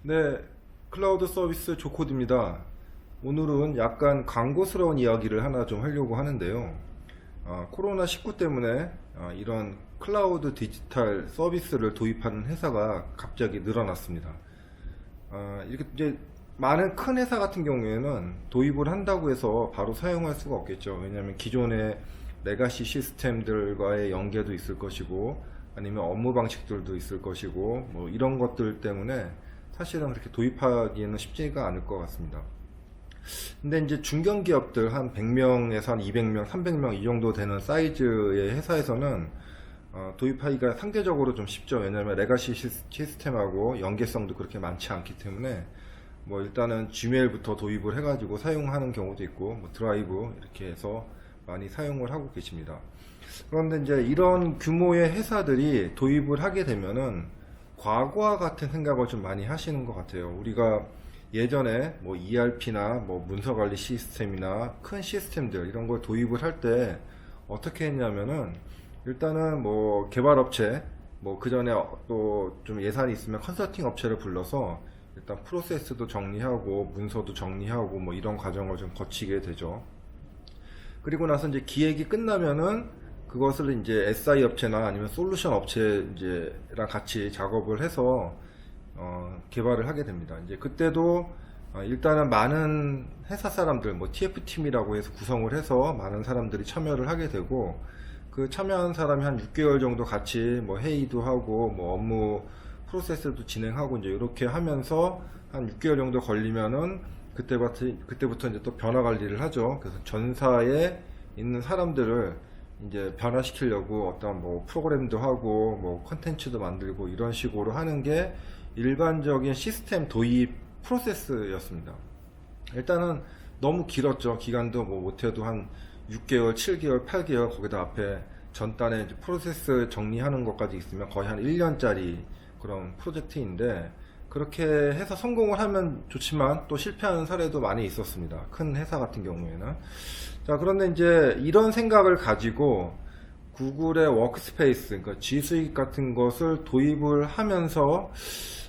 네, 클라우드 서비스 조코드입니다. 오늘은 약간 광고스러운 이야기를 하나 좀 하려고 하는데요. 코로나19 때문에 이런 클라우드 디지털 서비스를 도입하는 회사가 갑자기 늘어났습니다. 이렇게 이제 많은 큰 회사 같은 경우에는 도입을 한다고 해서 바로 사용할 수가 없겠죠. 왜냐하면 기존의 레가시 시스템들과의 연계도 있을 것이고, 아니면 업무 방식들도 있을 것이고, 뭐 이런 것들 때문에 사실은 그렇게 도입하기에는 쉽지가 않을 것 같습니다. 근데 이제 중견기업들 한 100명에서 한 200명, 300명 이 정도 되는 사이즈의 회사에서는 도입하기가 상대적으로 좀 쉽죠. 왜냐하면 레가시 시스템하고 연계성도 그렇게 많지 않기 때문에 뭐 일단은 Gmail부터 도입을 해가지고 사용하는 경우도 있고, 뭐 드라이브 이렇게 해서 많이 사용을 하고 계십니다. 그런데 이제 이런 규모의 회사들이 도입을 하게 되면은 과거와 같은 생각을 좀 많이 하시는 것 같아요. 우리가 예전에 뭐 ERP나 뭐 문서관리 시스템이나 큰 시스템들 이런 걸 도입을 할 때 어떻게 했냐면은 일단은 뭐 개발업체, 뭐 그 전에 또 좀 예산이 있으면 컨설팅 업체를 불러서 일단 프로세스도 정리하고 문서도 정리하고 뭐 이런 과정을 좀 거치게 되죠. 그리고 나서 이제 기획이 끝나면은 그것을 이제 SI 업체나 아니면 솔루션 업체랑 같이 작업을 해서 개발을 하게 됩니다. 이제 그때도 일단은 많은 회사 사람들, 뭐 TF팀이라고 해서 구성을 해서 많은 사람들이 참여를 하게 되고, 그 참여한 사람이 한 6개월 정도 같이 뭐 회의도 하고 뭐 업무 프로세스도 진행하고 이제 이렇게 하면서 한 6개월 정도 걸리면은 그때부터 이제 또 변화 관리를 하죠. 그래서 전사에 있는 사람들을 이제 변화시키려고 어떤 뭐 프로그램도 하고 뭐 컨텐츠도 만들고 이런 식으로 하는 게 일반적인 시스템 도입 프로세스였습니다. 일단은 너무 길었죠. 기간도 뭐 못해도 한 6개월, 7개월, 8개월 거기다 앞에 전단에 이제 프로세스 정리하는 것까지 있으면 거의 한 1년짜리 그런 프로젝트인데, 그렇게 해서 성공을 하면 좋지만 또 실패하는 사례도 많이 있었습니다. 큰 회사 같은 경우에는. 자, 그런데 이제 이런 생각을 가지고 구글의 워크스페이스, 그러니까 G 수익 같은 것을 도입을 하면서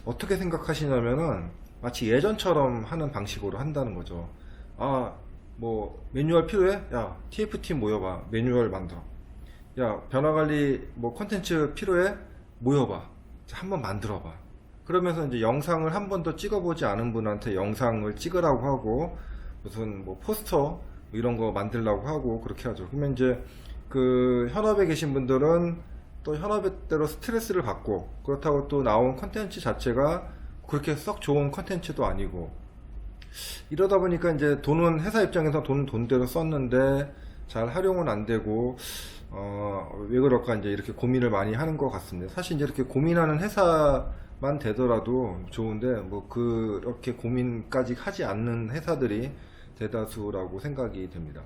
어떻게 생각하시냐면은 마치 예전처럼 하는 방식으로 한다는 거죠. 뭐 매뉴얼 필요해? 야, TF팀 모여봐. 매뉴얼 만들어. 야, 변화관리 뭐 콘텐츠 필요해? 모여봐. 한번 만들어봐. 그러면서 이제 영상을 한 번도 찍어보지 않은 분한테 영상을 찍으라고 하고, 무슨 뭐 포스터 이런 거 만들라고 하고 그렇게 하죠. 그러면 이제 그 현업에 계신 분들은 또 현업대로 스트레스를 받고, 그렇다고 또 나온 컨텐츠 자체가 그렇게 썩 좋은 컨텐츠도 아니고, 이러다 보니까 이제 돈은 회사 입장에서 돈은 돈대로 썼는데 잘 활용은 안 되고, 왜 그럴까 이제 이렇게 고민을 많이 하는 것 같습니다. 사실 이제 이렇게 고민하는 회사만 되더라도 좋은데, 뭐 그렇게 고민까지 하지 않는 회사들이 대다수라고 생각이 됩니다.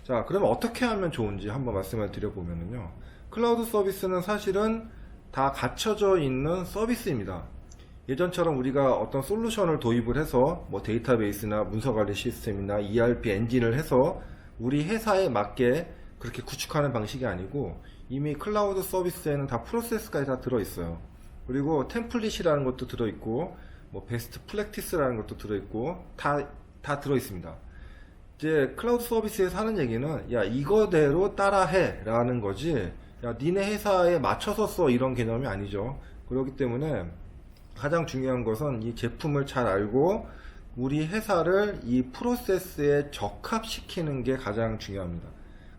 자, 그러면 어떻게 하면 좋은지 한번 말씀을 드려보면요. 클라우드 서비스는 사실은 다 갖춰져 있는 서비스입니다. 예전처럼 우리가 어떤 솔루션을 도입을 해서 뭐 데이터베이스나 문서관리 시스템이나 ERP 엔진을 해서 우리 회사에 맞게 그렇게 구축하는 방식이 아니고, 이미 클라우드 서비스에는 다 프로세스까지 다 들어있어요. 그리고 템플릿이라는 것도 들어있고, 뭐 베스트 프랙티스라는 것도 들어있고, 다 들어있습니다. 이제 클라우드 서비스에서 하는 얘기는 야, 이거대로 따라해 라는 거지, 야, 니네 회사에 맞춰서 써, 이런 개념이 아니죠. 그렇기 때문에 가장 중요한 것은 이 제품을 잘 알고 우리 회사를 이 프로세스에 적합시키는 게 가장 중요합니다.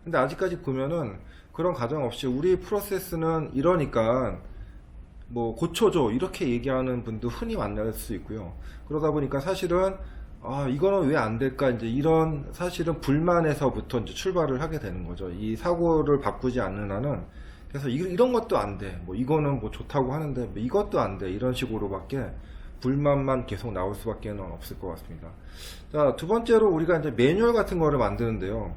근데 아직까지 보면은 그런 과정 없이 우리 프로세스는 이러니까 뭐 고쳐줘 이렇게 얘기하는 분도 흔히 만날 수 있고요. 그러다 보니까 사실은 이거는 왜 안 될까, 이제 이런 사실은 불만에서부터 이제 출발을 하게 되는 거죠. 이 사고를 바꾸지 않는 한은. 그래서 이런 것도 안 돼, 뭐 이거는 뭐 좋다고 하는데 뭐 이것도 안 돼, 이런 식으로밖에 불만만 계속 나올 수밖에 없을 것 같습니다. 자, 두 번째로 우리가 이제 매뉴얼 같은 거를 만드는데요.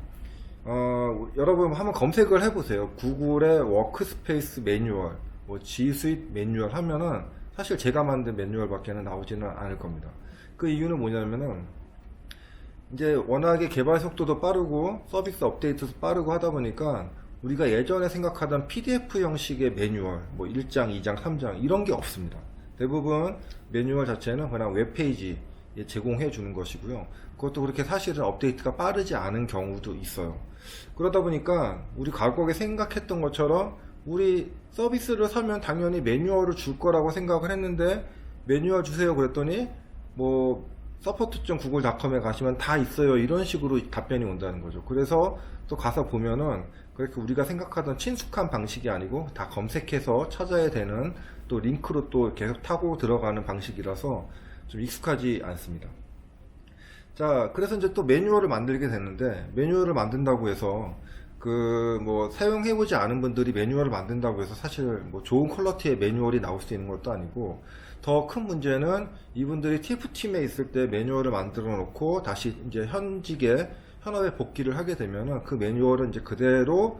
여러분 한번 검색을 해보세요. 구글의 워크스페이스 매뉴얼, 뭐 G 수입 매뉴얼 하면은 사실 제가 만든 매뉴얼밖에는 나오지는 않을 겁니다. 그 이유는 뭐냐면은 이제 워낙에 개발 속도도 빠르고 서비스 업데이트도 빠르고 하다 보니까 우리가 예전에 생각하던 PDF 형식의 매뉴얼, 뭐 1장, 2장, 3장 이런 게 없습니다. 대부분 매뉴얼 자체는 그냥 웹페이지에 제공해 주는 것이고요. 그것도 그렇게 사실은 업데이트가 빠르지 않은 경우도 있어요. 그러다 보니까 우리 과거에 생각했던 것처럼 우리 서비스를 사면 당연히 매뉴얼을 줄 거라고 생각을 했는데, 매뉴얼 주세요 그랬더니 뭐 support.google.com에 가시면 다 있어요, 이런 식으로 답변이 온다는 거죠. 그래서 또 가서 보면은 그렇게 우리가 생각하던 친숙한 방식이 아니고 다 검색해서 찾아야 되는, 또 링크로 또 계속 타고 들어가는 방식이라서 좀 익숙하지 않습니다. 자, 그래서 이제 또 매뉴얼을 만들게 됐는데, 매뉴얼을 만든다고 해서 그 뭐 사용해보지 않은 분들이 매뉴얼을 만든다고 해서 사실 뭐 좋은 퀄리티의 매뉴얼이 나올 수 있는 것도 아니고, 더 큰 문제는 이분들이 TF팀에 있을 때 매뉴얼을 만들어 놓고 다시 이제 현직에 현업에 복귀를 하게 되면은 그 매뉴얼은 이제 그대로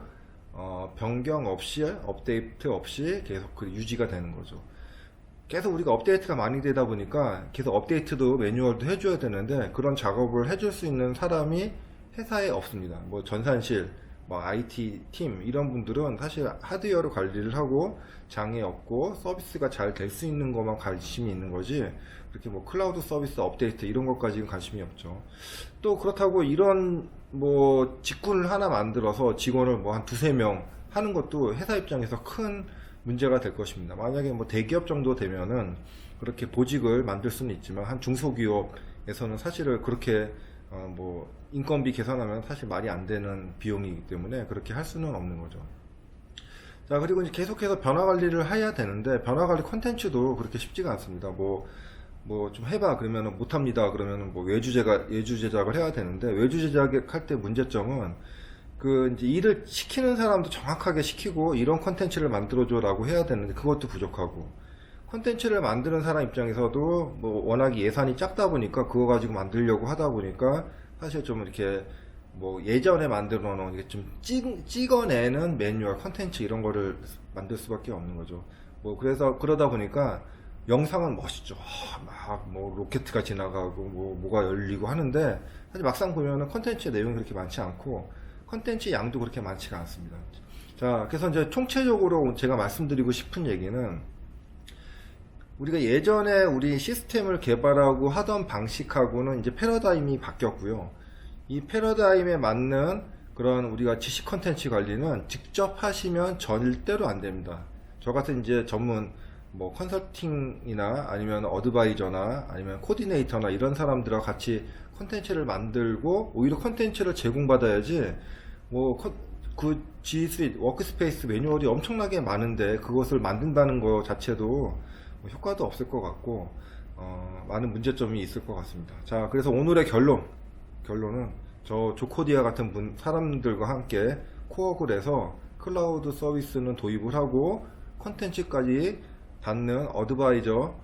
변경 없이, 업데이트 없이 계속 그 유지가 되는 거죠. 계속 우리가 업데이트가 많이 되다 보니까 계속 업데이트도 매뉴얼도 해줘야 되는데, 그런 작업을 해줄 수 있는 사람이 회사에 없습니다. 뭐 전산실, 뭐 IT 팀 이런 분들은 사실 하드웨어로 관리를 하고 장애 없고 서비스가 잘 될 수 있는 것만 관심이 있는 거지, 그렇게 뭐 클라우드 서비스 업데이트 이런 것까지는 관심이 없죠. 또 그렇다고 이런 뭐 직군을 하나 만들어서 직원을 뭐 한 두세 명 하는 것도 회사 입장에서 큰 문제가 될 것입니다. 만약에 뭐 대기업 정도 되면은 그렇게 보직을 만들 수는 있지만, 한 중소기업에서는 사실은 그렇게 뭐 인건비 계산하면 사실 말이 안 되는 비용이기 때문에 그렇게 할 수는 없는 거죠. 자, 그리고 이제 계속해서 변화 관리를 해야 되는데, 변화 관리 콘텐츠도 그렇게 쉽지가 않습니다. 뭐 좀 해봐 그러면은 못합니다 그러면은 뭐 외주 제작을 해야 되는데, 외주 제작할 때 문제점은 그 이제 일을 시키는 사람도 정확하게 시키고 이런 콘텐츠를 만들어줘 라고 해야 되는데 그것도 부족하고, 콘텐츠를 만드는 사람 입장에서도 뭐 워낙 예산이 작다 보니까 그거 가지고 만들려고 하다 보니까 사실 좀 이렇게 뭐 예전에 만들어 놓은 이게 좀 찍어내는 매뉴얼 콘텐츠 이런 거를 만들 수밖에 없는 거죠. 뭐 그래서 그러다 보니까 영상은 멋있죠. 막 뭐 로켓가 지나가고 뭐가 열리고 하는데, 사실 막상 보면은 콘텐츠 내용이 그렇게 많지 않고 콘텐츠 양도 그렇게 많지가 않습니다. 자, 그래서 이제 총체적으로 제가 말씀드리고 싶은 얘기는, 우리가 예전에 우리 시스템을 개발하고 하던 방식하고는 이제 패러다임이 바뀌었고요. 이 패러다임에 맞는 그런 우리가 지식 컨텐츠 관리는 직접 하시면 절대로 안 됩니다. 저 같은 이제 전문 뭐 컨설팅이나 아니면 어드바이저나 아니면 코디네이터나 이런 사람들과 같이 컨텐츠를 만들고 오히려 컨텐츠를 제공받아야지, 뭐 그 G 스윗 워크스페이스 매뉴얼이 엄청나게 많은데 그것을 만든다는 것 자체도 뭐 효과도 없을 것 같고 많은 문제점이 있을 것 같습니다. 자, 그래서 오늘의 결론은 저 조코디아 같은 사람들과 함께 코어를 해서 클라우드 서비스는 도입을 하고 컨텐츠까지 받는 어드바이저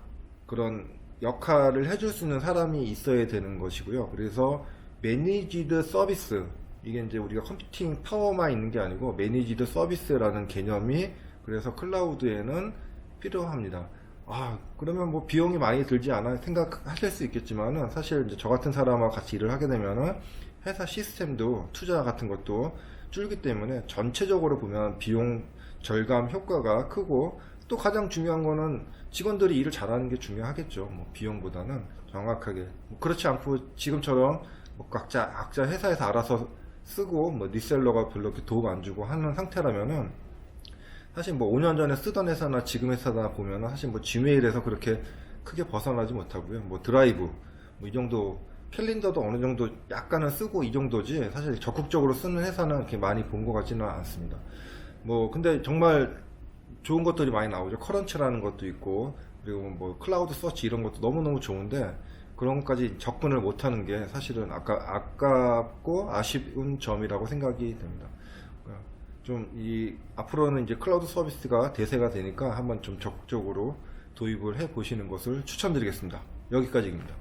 그런 역할을 해줄 수 있는 사람이 있어야 되는 것이고요. 그래서 매니지드 서비스, 이게 이제 우리가 컴퓨팅 파워만 있는 게 아니고 매니지드 서비스라는 개념이 그래서 클라우드에는 필요합니다. 그러면 뭐 비용이 많이 들지 않아 생각하실 수 있겠지만은, 사실 이제 저 같은 사람하고 같이 일을 하게 되면은 회사 시스템도 투자 같은 것도 줄기 때문에 전체적으로 보면 비용 절감 효과가 크고, 또 가장 중요한 거는 직원들이 일을 잘하는 게 중요하겠죠. 뭐 비용보다는 정확하게. 그렇지 않고 지금처럼 뭐 각자 회사에서 알아서 쓰고 뭐 리셀러가 별로 이렇게 도움 안 주고 하는 상태라면은, 사실 뭐 5년 전에 쓰던 회사나 지금 회사나 보면은 사실 뭐 지메일에서 그렇게 크게 벗어나지 못하고요. 뭐 드라이브 뭐 이 정도, 캘린더도 어느 정도 약간은 쓰고 이 정도지, 사실 적극적으로 쓰는 회사는 이렇게 많이 본 것 같지는 않습니다. 뭐 근데 정말 좋은 것들이 많이 나오죠. 커런치라는 것도 있고, 그리고 뭐 클라우드 서치 이런 것도 너무너무 좋은데 그런 것까지 접근을 못하는 게 사실은 아깝고 아쉬운 점이라고 생각이 됩니다. 좀 앞으로는 이제 클라우드 서비스가 대세가 되니까 한번 좀 적극적으로 도입을 해 보시는 것을 추천드리겠습니다. 여기까지입니다.